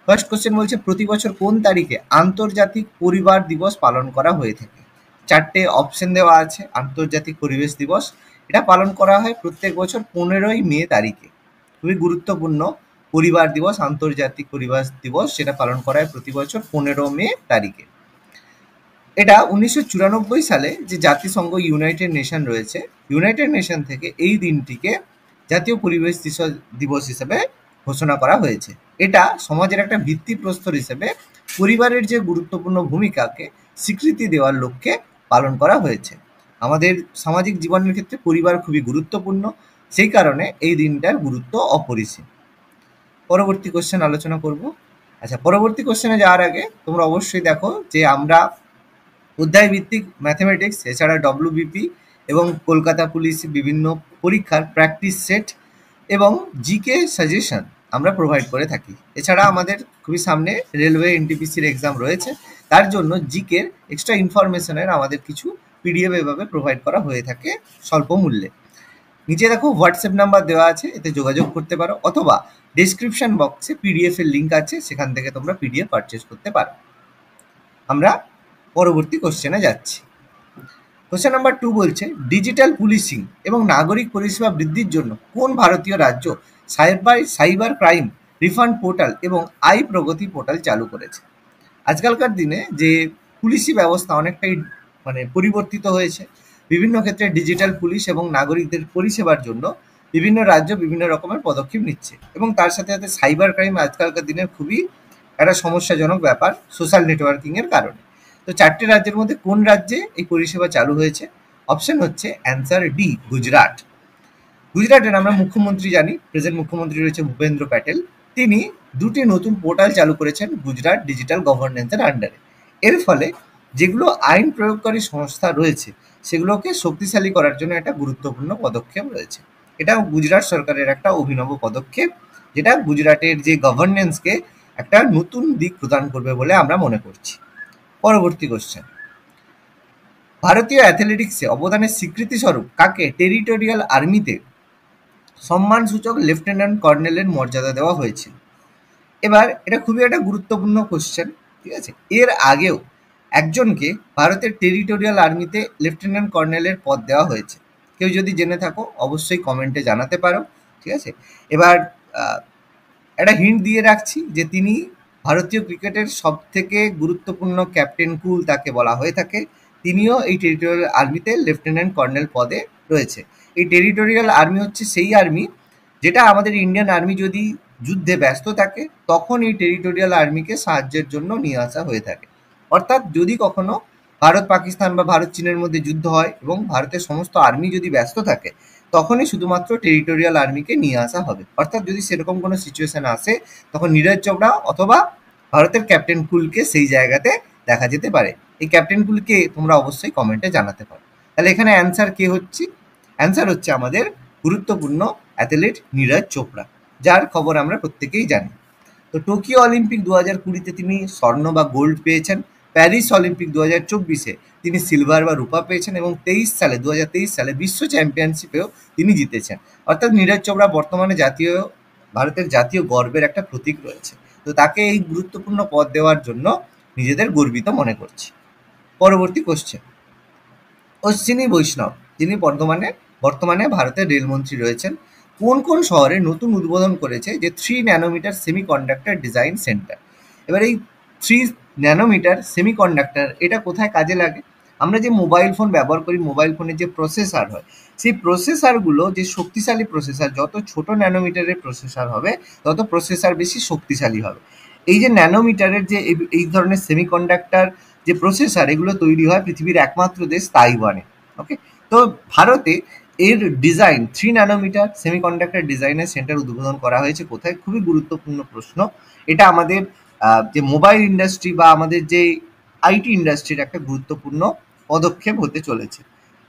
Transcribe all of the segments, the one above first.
First question বলছে প্রতি বছর কোন তারিখে আন্তর্জাতিক পরিবার দিবস পালন করা হয়ে থাকে? চারটে অপশন দেওয়া আছে। আন্তর্জাতিক পরিবেশ দিবস, এটা পালন করা হয় প্রত্যেক বছর 15ই মে তারিখে। খুবই গুরুত্বপূর্ণ। পরিবার দিবস, আন্তর্জাতিক পরিবার দিবস, সেটা পালন করা হয় প্রতি বছর 15মে তারিখে। এটা 1994 সালে যে জাতিসংঘ ইউনাইটেড নেশন রয়েছে, ইউনাইটেড নেশন থেকে এই দিনটিকে জাতীয় পরিবেশ দিবস হিসেবে ঘোষণা করা হয়েছে। এটা সমাজের একটা ভিত্তিপ্রস্তর হিসেবে পরিবারের যে গুরুত্বপূর্ণ ভূমিকাকে স্বীকৃতি দেওয়ার লক্ষ্যে পালন করা হয়েছে। আমাদের সামাজিক জীবনের ক্ষেত্রে পরিবার খুবই গুরুত্বপূর্ণ, সেই কারণে এই দিনটার গুরুত্ব অপরিসীম। পরবর্তী কোশ্চেন আলোচনা করব। আচ্ছা, পরবর্তী কোশ্চেনে যাওয়ার আগে তোমরা অবশ্যই দেখো যে আমরা অধ্যায় ভিত্তিক ম্যাথমেটিক্স, এছাড়া ডব্লিউবিপি এবং কলকাতা পুলিশ বিভিন্ন পরীক্ষার প্র্যাকটিস সেট এবং জিকে সাজেশন আমরা প্রোভাইড করে থাকি। এছাড়া আমাদের খুবই সামনে রেলওয়ে এনটিপিসির এক্সাম রয়েছে, তার জন্য জিকের এক্সট্রা ইনফরমেশনের আমাদের কিছু পিডিএফ এভাবে প্রোভাইড করা হয়ে থাকে স্বল্প মূল্যে। নিচে দেখো হোয়াটসঅ্যাপ নাম্বার দেওয়া আছে, এতে যোগাযোগ করতে পারো, অথবা ডেসক্রিপশন বক্সে পিডিএফ এর লিঙ্ক আছে, সেখান থেকে তোমরা পিডিএফ পারচেস করতে পারো। আমরা পরবর্তী কোশ্চেনে যাচ্ছি। কোশ্চেন নাম্বার 2 বলছে ডিজিটাল পুলিশিং এবং নাগরিক পরিষেবা বৃদ্ধির জন্য কোন ভারতীয় রাজ্য সাইবার ক্রাইম রিফান্ড পোর্টাল এবং আই প্রগতি পোর্টাল চালু করেছে? আজকালকার দিনে যে পুলিশি ব্যবস্থা অনেকটাই পরিবর্তিত হয়েছে। বিভিন্ন ক্ষেত্রে ডিজিটাল পুলিশ এবং নাগরিকদের পরিষেবার জন্য বিভিন্ন রাজ্য বিভিন্ন রকমের পদক্ষেপ নিচ্ছে, এবং তার সাথে সাথে সাইবার ক্রাইম আজকালকার দিনের খুবই একটা সমস্যাজনক ব্যাপার সোশ্যাল নেটওয়ার্কিংয়ের কারণে। তো চারটে রাজ্যের মধ্যে কোন রাজ্যে এই পরিষেবা চালু হয়েছে? অপশন হচ্ছে অ্যান্সার ডি, গুজরাট। গুজরাটের আমরা মুখ্যমন্ত্রী জানি, প্রেজেন্ট মুখ্যমন্ত্রী রয়েছে ভূপেন্দ্র প্যাটেল। তিনি দুটি নতুন পোর্টাল চালু করেছেন গুজরাট ডিজিটাল গভর্নেন্সের আন্ডারে। এর ফলে যেগুলো আইন প্রয়োগকারী সংস্থা রয়েছে সেগুলোকে শক্তিশালী করার জন্য একটা গুরুত্বপূর্ণ পদক্ষেপ রয়েছে। এটা গুজরাট সরকারের একটা অভিনব পদক্ষেপ, যেটা গুজরাটের যে গভর্নেন্সকে একটা নতুন দিক প্রদান করবে বলে আমরা মনে করছি। পরবর্তী কোশ্চেন, ভারতীয় অ্যাথলেটিক্সে অবদানের স্বীকৃতি স্বরূপ কাকে টেরিটোরিয়াল আর্মিতে সম্মানসূচক লেফটেন্যান্ট কর্নেলের মর্যাদা দেওয়া হয়েছিল? এবার এটা খুবই একটা গুরুত্বপূর্ণ কোশ্চেন, ঠিক আছে। এর আগেও একজনকে ভারতের টেরিটোরিয়াল আর্মিতে লেফটেন্যান্ট কর্নেলের পদ দেওয়া হয়েছে। কেউ যদি জেনে থাকো অবশ্যই কমেন্টে জানাতে পারো, ঠিক আছে। এবার একটা হিন্ট দিয়ে রাখছি যে তিনি ভারতীয় ক্রিকেটের সব থেকে গুরুত্বপূর্ণ ক্যাপ্টেন কুল তাকে বলা হয়ে থাকে। তিনিও এই টেরিটোরিয়াল আর্মিতে লেফটেন্যান্ট কর্নেল পদে রয়েছে। এই টেরিটোরিয়াল আর্মি হচ্ছে সেই আর্মি যেটা আমাদের ইন্ডিয়ান আর্মি যদি যুদ্ধে ব্যস্ত থাকে তখন এই টেরিটোরিয়াল আর্মিকে সাহায্যের জন্য নিয়ে আসা হয়ে থাকে। অর্থাৎ যদি কখনো ভারত পাকিস্তান বা ভারত চীনের মধ্যে যুদ্ধ হয় এবং ভারতের সমস্ত আর্মি যদি ব্যস্ত থাকে তখনই শুধুমাত্র টেরিটোরিয়াল আর্মিকে নিয়ে আসা হবে। অর্থাৎ যদি সেরকম কোনো সিচুয়েশন আসে তখন নীরজ চোপড়া অথবা ভারতের ক্যাপ্টেন কুলকে সেই জায়গাতে দেখা যেতে পারে। এই ক্যাপ্টেন কুলকে তোমরা অবশ্যই কমেন্টে জানাতে পারো। তাহলে এখানে অ্যান্সার কে হচ্ছে? অ্যান্সার হচ্ছে আমাদের গুরুত্বপূর্ণ অ্যাথলেট নীরজ চোপড়া, যার খবর আমরা প্রত্যেকেই জানি। তো টোকিও অলিম্পিক 2020-তে তিনি স্বর্ণ বা গোল্ড পেয়েছেন। প্যারিস অলিম্পিক 2024-এ তিনি সিলভার বা রূপা পেয়েছেন, এবং 2023 সালে বিশ্ব চ্যাম্পিয়নশিপেও তিনি জিতেছেন। অর্থাৎ নীরজ চোপড়া বর্তমানে ভারতের জাতীয় গর্বের একটা প্রতীক রয়েছে। তো তাকে এই গুরুত্বপূর্ণ পদ দেওয়ার জন্য নিজেদের গর্বিত মনে করছি। পরবর্তী কোশ্চেন, অশ্বিনী বৈষ্ণব যিনি বর্তমানে ভারতের রেলমন্ত্রী রয়েছেন, কোন কোন শহরে নতুন উদ্বোধন করেছে যে 3 ন্যানোমিটার সেমিকন্ডাক্টর ডিজাইন সেন্টার? এবার এই 3 ন্যানোমিটার সেমিকন্ডাক্টর এটা কোথায় কাজে লাগে? আমরা যে মোবাইল ফোন ব্যবহার করি, মোবাইল ফোনের যে প্রসেসর হয়, সেই প্রসেসরগুলো যে শক্তিশালী প্রসেসর, যত ছোট ন্যানোমিটারের প্রসেসর হবে তত প্রসেসর বেশি শক্তিশালী হবে। এই যে ন্যানোমিটারের যে এই ধরনের সেমিকন্ডাক্টর যে প্রসেসর, এগুলো তৈরি হয় পৃথিবীর একমাত্র দেশ তাইওয়ানে। ওকে, তো ভারতে এর ডিজাইন 3 ন্যানোমিটার সেমিকন্ডাক্টর ডিজাইনের সেন্টার উদ্বোধন করা হয়েছে কোথায়? খুবই গুরুত্বপূর্ণ প্রশ্ন। এটা আমাদের যে মোবাইল ইন্ডাস্ট্রি বা আমাদের যে আইটি ইন্ডাস্ট্রির একটা গুরুত্বপূর্ণ পদক্ষেপ হতে চলেছে।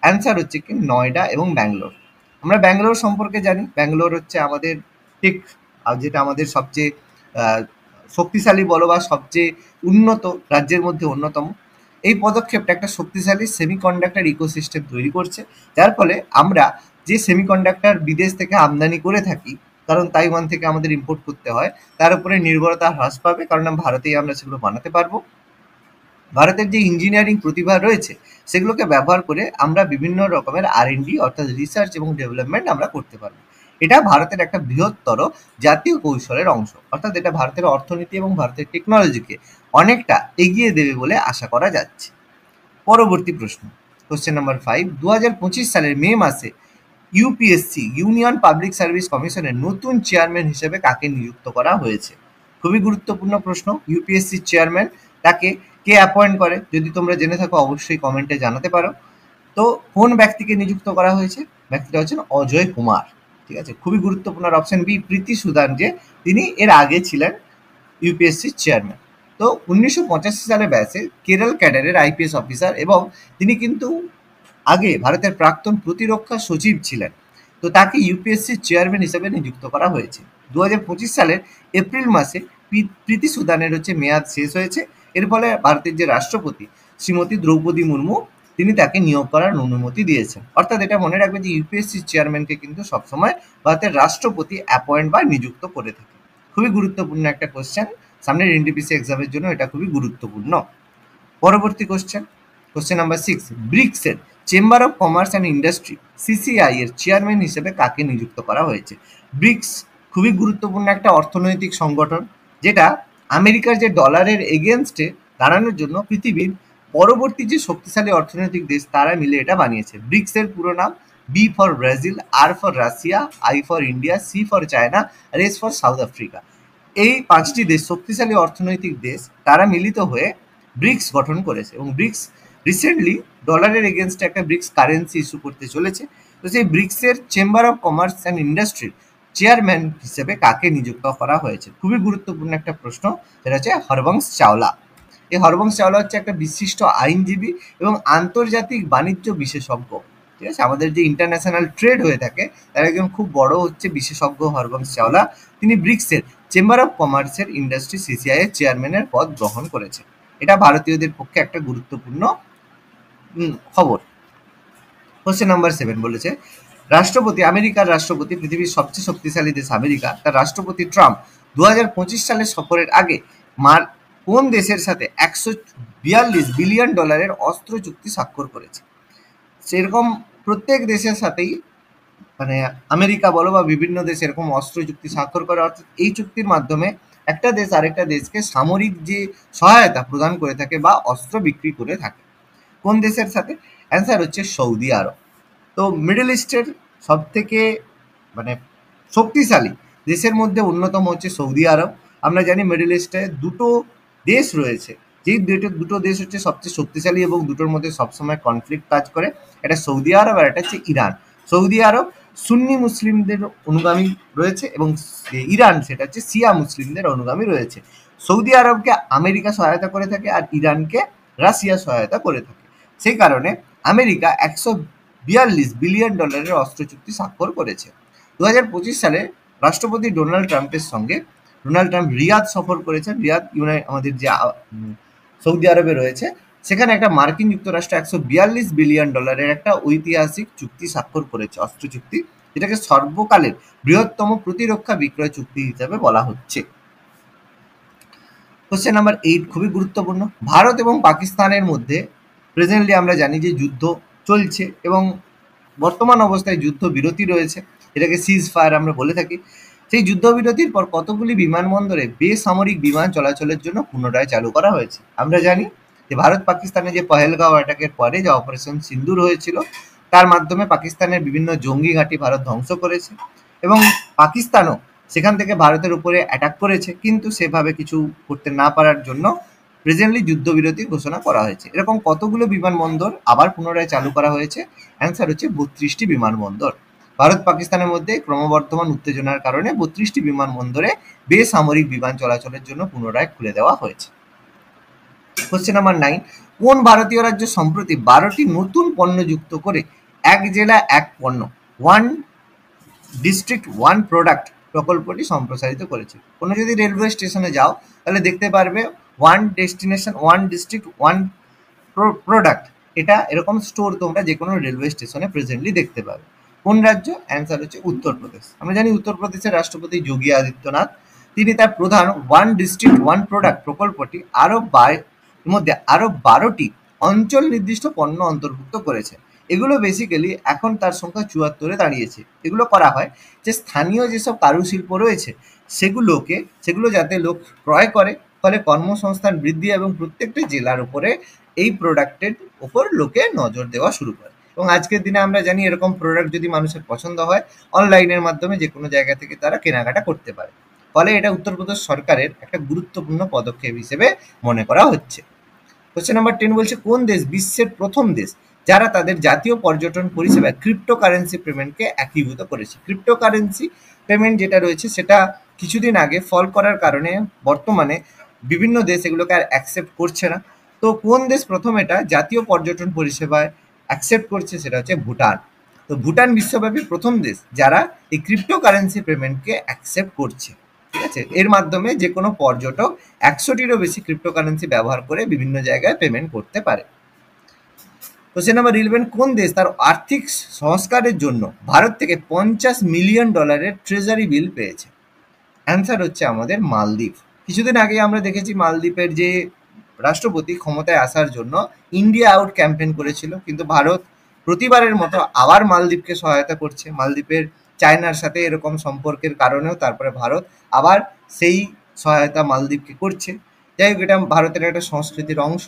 অ্যান্সার হচ্ছে কি নয়ডা এবং ব্যাঙ্গালোর। আমরা ব্যাঙ্গালোর সম্পর্কে জানি, ব্যাঙ্গালোর হচ্ছে আমাদের টেক, যেটা আমাদের সবচেয়ে শক্তিশালী বলো বা সবচেয়ে উন্নত রাজ্যের মধ্যে অন্যতম। এই পদক্ষেপটা একটা শক্তিশালী সেমিকন্ডাক্টর ইকোসিস্টেম তৈরি করছে, যার ফলে আমরা যে সেমিকন্ডাক্টর বিদেশ থেকে আমদানি করে থাকি কারণ তাইওয়ান থেকে আমাদের ইম্পোর্ট করতে হয়, তার উপরে নির্ভরতা হ্রাস পাবে, কারণ ভারতেই আমরা সেগুলো বানাতে পারবো। ভারতের যে ইঞ্জিনিয়ারিং প্রতিভা রয়েছে সেগুলোকে ব্যবহার করে আমরা বিভিন্ন রকমের R&D অর্থাৎ রিসার্চ এবং ডেভেলপমেন্ট আমরা করতে পারবো। এটা ভারতের একটা বৃহত্তর জাতীয় কৌশলের অংশ, অর্থাৎ এটা ভারতের অর্থনীতি এবং ভারতের টেকনোলজিকে অনেকটা এগিয়ে দেবে বলে আশা করা যাচ্ছে। পরবর্তী প্রশ্ন, কোশ্চেন নাম্বার 5, 2025 সালের মে মাসে ইউপিএসসি ইউনিয়ন পাবলিক সার্ভিস কমিশনের নতুন চেয়ারম্যান হিসেবে কাকে নিযুক্ত করা হয়েছে? খুবই গুরুত্বপূর্ণ প্রশ্ন। ইউপিএসসি চেয়ারম্যান তাকে কে অ্যাপয়েন্ট করে? যদি তোমরা জেনে থাকো অবশ্যই কমেন্টে জানাতে পারো। তো কোন ব্যক্তিকে নিযুক্ত করা হয়েছে? ব্যক্তিটা হচ্ছেন অজয় কুমার। ঠিক আছে, খুবই গুরুত্বপূর্ণ। অপশন বি, প্রীতি সুদান, যে তিনি এর আগে ছিলেন ইউপিএসসি চেয়ারম্যান। তো 1985 সালে ব্যাচে কেরল ক্যাডারের আইপিএস অফিসার, এবং তিনি কিন্তু আগে ভারতের প্রাক্তন প্রতিরক্ষা সচিব ছিলেন। তো তাকে ইউপিএসসি চেয়ারম্যান হিসেবে নিযুক্ত করা হয়েছে। 2025 সালের এপ্রিল মাসে প্রীতি সুদানের মেয়াদ শেষ হয়েছে। এর ফলে ভারতের যে রাষ্ট্রপতি শ্রীমতী দ্রৌপদী মুর্মু, তিনি তাকে নিয়োগ করার অনুমতি দিয়েছেন। অর্থাৎ এটা মনে রাখবে যে ইউপিএসসি চেয়ারম্যানকে কিন্তু সবসময় ভারতের রাষ্ট্রপতি অ্যাপয়েন্ট বা নিযুক্ত করে থাকে। খুবই গুরুত্বপূর্ণ একটা কোশ্চেন, সামনের এনটিপিসি এক্সামের জন্য এটা খুবই গুরুত্বপূর্ণ। পরবর্তী কোশ্চেন, কোশ্চেন নাম্বার 6, ব্রিক্সের chamber of commerce and industry CCI এর চেয়ারম্যান হিসেবে কাকে নিযুক্ত করা হয়েছে? ব্রিক্স খুবই গুরুত্বপূর্ণ একটা অর্থনৈতিক সংগঠন, যেটা আমেরিকার যে ডলারের এগেনস্টে দাঁড়ানোর জন্য পৃথিবীর পরবর্তী যে শক্তিশালী অর্থনৈতিক দেশ তারা মিলে এটা বানিয়েছে। ব্রিক্সের পুরো নাম B for Brazil, R for Russia, I for India, C for China, আর এস ফর সাউথ আফ্রিকা। এই 5টি দেশ, শক্তিশালী অর্থনৈতিক দেশ, তারা মিলিত হয়ে ব্রিক্স গঠন করেছে, এবং ব্রিক্স রিসেন্টলি ডলারের এগেনস্টে একটা ব্রিক্স কারেন্সি ইস্যু করতে চলেছে। তো সেই ব্রিক্সের চেম্বার অফ কমার্স অ্যান্ড ইন্ডাস্ট্রির চেয়ারম্যান হিসেবে কাকে নিযুক্ত করা হয়েছে? খুবই গুরুত্বপূর্ণ একটা প্রশ্ন, সেটা হচ্ছে হরবংশ চাওলা। এই হরবংশ চাওলা হচ্ছে একটা বিশিষ্ট আইনজীবী এবং আন্তর্জাতিক বাণিজ্য বিশেষজ্ঞ। ঠিক আছে, আমাদের যে ইন্টারন্যাশনাল ট্রেড হয়ে থাকে তার একজন খুব বড় বিশেষজ্ঞ হরবংশ চাওলা। তিনি ব্রিক্সের চেম্বার অফ কমার্সের ইন্ডাস্ট্রি সিসিআই এর চেয়ারম্যানের পদ গ্রহণ করেছে। এটা ভারতীয়দের পক্ষে একটা গুরুত্বপূর্ণ খবর। কোশ্চেন নাম্বার 7 বলেছে, আমেরিকার রাষ্ট্রপতি, পৃথিবীর সবচেয়ে শক্তিশালী দেশ আমেরিকা, তার রাষ্ট্রপতি ট্রাম্প 2025 সালে সফরের আগে কোন দেশের সাথে $142 বিলিয়ন অস্ত্র চুক্তি স্বাক্ষর করেছে? সেরকম প্রত্যেক দেশের সাথেই আমেরিকা বলো বা বিভিন্ন দেশ এরকম অস্ত্র চুক্তি স্বাক্ষর করে, অর্থাৎ এই চুক্তির মাধ্যমে একটা দেশ আরেকটা দেশকে সামরিক যে সহায়তা প্রদান করে থাকে বা অস্ত্র বিক্রি করে থাকে। কোন দেশের সাথে? অ্যান্সার হচ্ছে সৌদি আরব। তো মিডল ইস্টের সব থেকে শক্তিশালী দেশের মধ্যে অন্যতম হচ্ছে সৌদি আরব। আমরা জানি মিডল ইস্টে দুটো দেশ রয়েছে, যেই দুটো দেশ হচ্ছে সবচেয়ে শক্তিশালী এবং দুটোর মধ্যে সবসময় কনফ্লিক্ট কাজ করে। এটা সৌদি আরব আর এটা হচ্ছে ইরান। সৌদি আরব সুন্নি মুসলিমদের অনুগামী রয়েছে এবং ইরান সেটা হচ্ছে শিয়া মুসলিমদের অনুগামী রয়েছে। সৌদি আরবকে আমেরিকা সহায়তা করে থাকে আর ইরানকে রাশিয়া সহায়তা করে থাকে। সেই কারণে আমেরিকা $142 বিলিয়ন অস্ত্র চুক্তি স্বাক্ষর করেছে। 2025 সালে রাষ্ট্রপতি ডোনাল্ড ট্রাম্পের সঙ্গে ট্রাম্প রিয়াদ সফর করেছেন। রিয়াদ আমাদের যে সৌদি আরবে রয়েছে, সেখানে একটা মার্কিন যুক্তরাষ্ট্র $142 বিলিয়ন একটা ঐতিহাসিক চুক্তি স্বাক্ষর করেছে, অস্ত্র চুক্তি, যেটাকে সর্বকালের বৃহত্তম প্রতিরক্ষা বিক্রয় চুক্তি হিসাবে বলা হচ্ছে। কোশ্চেন নাম্বার 8 খুবই গুরুত্বপূর্ণ। ভারত এবং পাকিস্তানের মধ্যে প্রেজেন্টলি আমরা জানি যে যুদ্ধ চলছে এবং বর্তমান অবস্থায় যুদ্ধ বিরতি রয়েছে, এটাকে সিজ ফায়ার আমরা বলে থাকি। সেই যুদ্ধবিরতির পর কতগুলি বিমানবন্দরে বেসামরিক বিমান চলাচলের জন্য পুনরায় চালু করা হয়েছে? আমরা জানি যে ভারত পাকিস্তানে যে পহেলগাঁও অ্যাটাকের পরে যে অপারেশন সিন্দুর হয়েছিল, তার মাধ্যমে পাকিস্তানের বিভিন্ন জঙ্গি ঘাঁটি ভারত ধ্বংস করেছে এবং পাকিস্তানও সেখান থেকে ভারতের উপরে অ্যাটাক করেছে, কিন্তু সেভাবে কিছু করতে না পারার জন্য প্রেজেন্টলি যুদ্ধবিরতি ঘোষণা করা হয়েছে। এরকম কতগুলো বিমানবন্দর আবার পুনরায় চালু করা হয়েছে? অ্যান্সার হচ্ছে 32টি বিমানবন্দর। ভারত পাকিস্তানের মধ্যে ক্রমবর্ধমান উত্তেজনার কারণে 32টি বিমানবন্দরে বেসামরিক বিমান চলাচলের জন্য পুনরায় খুলে দেওয়া হয়েছে। কোশ্চেন নাম্বার 9, কোন ভারতীয় রাজ্য সম্প্রতি 12টি নতুন পণ্য যুক্ত করে এক জেলা এক পণ্য, ওয়ান ডিস্ট্রিক্ট ওয়ান প্রোডাক্ট প্রকল্পটি সম্প্রসারিত করেছে? কোনো যদি রেলওয়ে স্টেশনে যাও তাহলে দেখতে পারবে one destination one district one product, এটা এরকম স্টোর তোমরা যে কোনো রেলওয়ে স্টেশনে প্রেজেন্টলি দেখতে পাবে। কোন রাজ্য? অ্যান্সার হচ্ছে উত্তরপ্রদেশ। আমরা জানি উত্তরপ্রদেশের রাষ্ট্রপতি যোগী আদিত্যনাথ, তিনি তার প্রধান ওয়ান ডিস্ট্রিক্ট ওয়ান প্রোডাক্ট প্রকল্পটি মধ্যে আরো 12টি অঞ্চল নির্দিষ্ট পণ্য অন্তর্ভুক্ত করেছে। এগুলো বেসিক্যালি এখন তার সংখ্যা 74-এ দাঁড়িয়েছে। এগুলো করা হয় যে স্থানীয় যেসব কারুশিল্প রয়েছে সেগুলো যাতে লোক ক্রয় করে, ফলে কর্মসংস্থান বৃদ্ধি এবং প্রত্যেকটা জেলার উপরে এই প্রোডাক্টের উপর লোকে নজর দেওয়া শুরু করে। এবং আজকের দিনে আমরা জানি এরকম প্রোডাক্ট যদি মানুষের পছন্দ হয়, অনলাইনের মাধ্যমে যে কোনো জায়গা থেকে তারা কেনাকাটা করতে পারে। ফলে এটা উত্তরপ্রদেশ সরকারের একটা গুরুত্বপূর্ণ পদক্ষেপ হিসেবে মনে করা হচ্ছে। কোশ্চেন নাম্বার 10 বলছে, কোন দেশ বিশ্বের প্রথম দেশ যারা তাদের জাতীয় পর্যটন পরিষেবায় ক্রিপ্টোকারেন্সি পেমেন্টকে একীভূত করেছে? ক্রিপ্টোকারেন্সি পেমেন্ট যেটা রয়েছে সেটা কিছুদিন আগে ফল করার কারণে বর্তমানে বিভিন্ন দেশ এগুলোকে আর অ্যাকসেপ্ট করছে না। তো কোন দেশ প্রথম এটা জাতীয় পর্যটন পরিষেবায় অ্যাকসেপ্ট করছে? সেটা হচ্ছে ভুটান। তো ভুটান বিশ্বব্যাপী প্রথম দেশ যারা এই ক্রিপ্টোকারেন্সি পেমেন্টকে অ্যাকসেপ্ট করছে। ঠিক আছে, এর মাধ্যমে যে কোনো পর্যটক 100টিরও বেশি ক্রিপ্টোকারেন্সি ব্যবহার করে বিভিন্ন জায়গায় পেমেন্ট করতে পারে। কোশ্চেন নাম্বার 11, কোন দেশ তার আর্থিক সংস্কারের জন্য ভারত থেকে $50 মিলিয়ন ট্রেজারি বিল পেয়েছে? অ্যান্সার হচ্ছে আমাদের মালদ্বীপ। কিছুদিন আগে আমরা দেখেছি মালদ্বীপের যে রাষ্ট্রপতি ক্ষমতায় আসার জন্য ইন্ডিয়া আউট ক্যাম্পেইন করেছিল, কিন্তু ভারত প্রতিবারের মতো আবার মালদ্বীপকে সহায়তা করছে। মালদ্বীপের চায়নার সাথে এরকম সম্পর্কের কারণেও তারপরে ভারত আবার সেই সহায়তা মালদ্বীপকে করছে। যাই হোক, এটা ভারতের একটা সংস্কৃতির অংশ।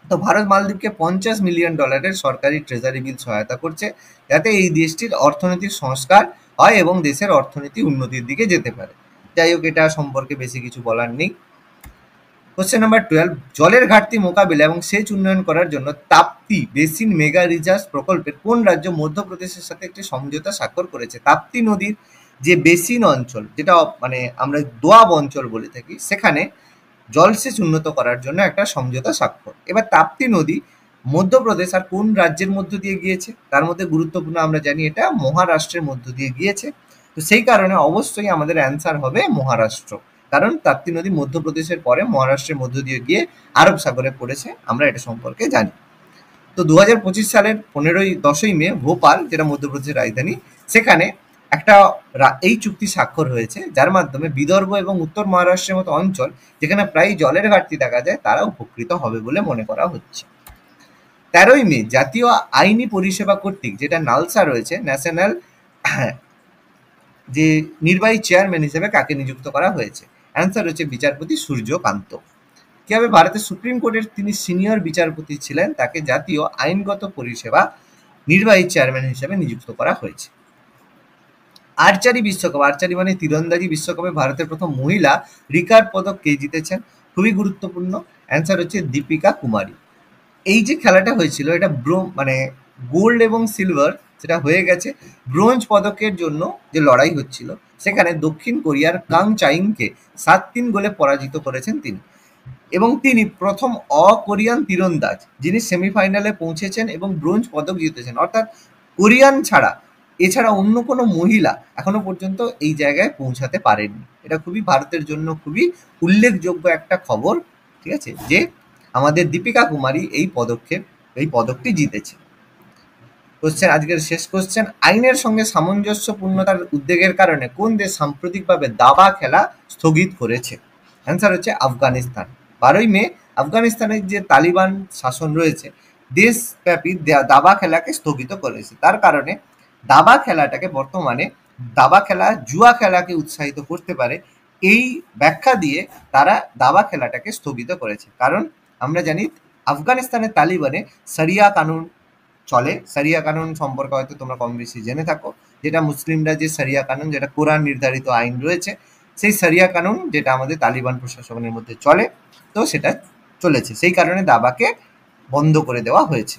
তো ভারত মালদ্বীপকে $50 মিলিয়ন সরকারি ট্রেজারি বিল সহায়তা করছে, যাতে এই দেশটির অর্থনৈতিক সংস্কার হয় এবং দেশের অর্থনীতি উন্নতির দিকে যেতে পারে। যাই হোক, এটা সম্পর্কে বেশি কিছু বলার নেই। কোশ্চেন নাম্বার 12, জলের ঘাটতি মোকাবিলা এবং সেচ উন্নয়ন করার জন্য তাপ্তি বেসিন মেগা রিচার্জ প্রকল্পের কোন রাজ্য মধ্যপ্রদেশের সাথে একটি সমঝোতা স্বাক্ষর করেছে? তাপ্তি নদীর যে বেসিন অঞ্চল, যেটা মানে আমরা দোয়াব অঞ্চল বলে থাকি, সেখানে জলসেচ উন্নত করার জন্য একটা সমঝোতা স্বাক্ষর। এবার তাপ্তি নদী মধ্যপ্রদেশ আর কোন রাজ্যের মধ্য দিয়ে গিয়েছে? তার মধ্যে গুরুত্বপূর্ণ আমরা জানি এটা মহারাষ্ট্রের মধ্য দিয়ে গিয়েছে। তো সেই কারণে অবশ্যই আমাদের অ্যান্সার হবে মহারাষ্ট্র, কারণ তাপ্তি নদী মধ্যপ্রদেশের পরে মহারাষ্ট্রের মধ্য দিয়ে গিয়ে আরব সাগরে পড়েছে, আমরা এটা সম্পর্কে জানি। তো 2025 সালের 10ই মে ভোপাল, যেটা মধ্যপ্রদেশের রাজধানী, সেখানে একটা এই চুক্তি স্বাক্ষর হয়েছে, যার মাধ্যমে বিদর্ভ এবং উত্তর মহারাষ্ট্রের মতো অঞ্চল যেখানে প্রায় জলের ঘাটতি দেখা যায় তারা উপকৃত হবে বলে মনে করা হচ্ছে। 13ই মে জাতীয় আইনি পরিষেবা কর্তৃক যেটা নালসা রয়েছে, ন্যাশনাল যে নির্বাহী চেয়ারম্যান হিসেবে কাকে নিযুক্ত করা হয়েছে? অ্যান্সার হচ্ছে বিচারপতি সূর্যকান্ত। কিভাবে ভারতের সুপ্রিম কোর্টের তিনি সিনিয়র বিচারপতি ছিলেন, তাকে জাতীয় আইনগত পরিষেবা নির্বাহী চেয়ারম্যান হিসেবে নিযুক্ত করা হয়েছে। আর্চারি বিশ্বকাপ, আর্চারি মানে তীরন্দাজি বিশ্বকাপে ভারতের প্রথম মহিলা রিকার্ভ পদক কে জিতেছেন? খুবই গুরুত্বপূর্ণ, অ্যান্সার হচ্ছে দীপিকা কুমারী। এই যে খেলাটা হয়েছিল এটা মানে গোল্ড এবং সিলভার যেটা হয়ে গেছে, ব্রোঞ্জ পদকের জন্য যে লড়াই হচ্ছিল সেখানে দক্ষিণ কোরিয়ার কাং চাইংকে 7-3 গোলে পরাজিত করেছেন তিনি, এবং তিনি প্রথম অ-কোরিয়ান তীরন্দাজ যিনি সেমিফাইনালে পৌঁছেছেন এবং ব্রোঞ্জ পদক জিতেছেন। অর্থাৎ কোরিয়ান ছাড়া এছাড়া অন্য কোনো মহিলা এখনো পর্যন্ত এই জায়গায় পৌঁছাতে পারেননি। এটা খুবই ভারতের জন্য খুবই উল্লেখযোগ্য একটা খবর, ঠিক আছে, যে আমাদের দীপিকা কুমারী এই পদকটি জিতেছে। কোশ্চেন, আজকের শেষ কোশ্চেন, আইনের সঙ্গে সামঞ্জস্যপূর্ণতার উদ্বেগের কারণে কোন দেশ সাম্প্রতিকভাবে দাবা খেলা স্থগিত করেছে? অ্যান্সার হচ্ছে আফগানিস্তান। 12ই মে আফগানিস্তানের যে তালিবান শাসন রয়েছে দেশব্যাপী দাবা খেলাকে স্থগিত করেছে। তার কারণে দাবা খেলাটাকে বর্তমানে জুয়া খেলাকে উৎসাহিত করতে পারে, এই ব্যাখ্যা দিয়ে তারা দাবা খেলাটাকে স্থগিত করেছে। কারণ আমরা জানি আফগানিস্তানের তালিবানে শরিয়া কানুন চলে। শরিয়া কানুন সম্পর্কে হয়তো তোমরা কম বেশি জেনে থাকো, যেটা মুসলিমরা যে শরিয়া কানুন, যেটা কোরআন নির্ধারিত আইন রয়েছে, সেই শরিয়া কানুন যেটা আমাদের তালিবান প্রশাসনের মধ্যে চলে, তো সেটা চলেছে, সেই কারণে দাবাকে বন্ধ করে দেওয়া হয়েছে।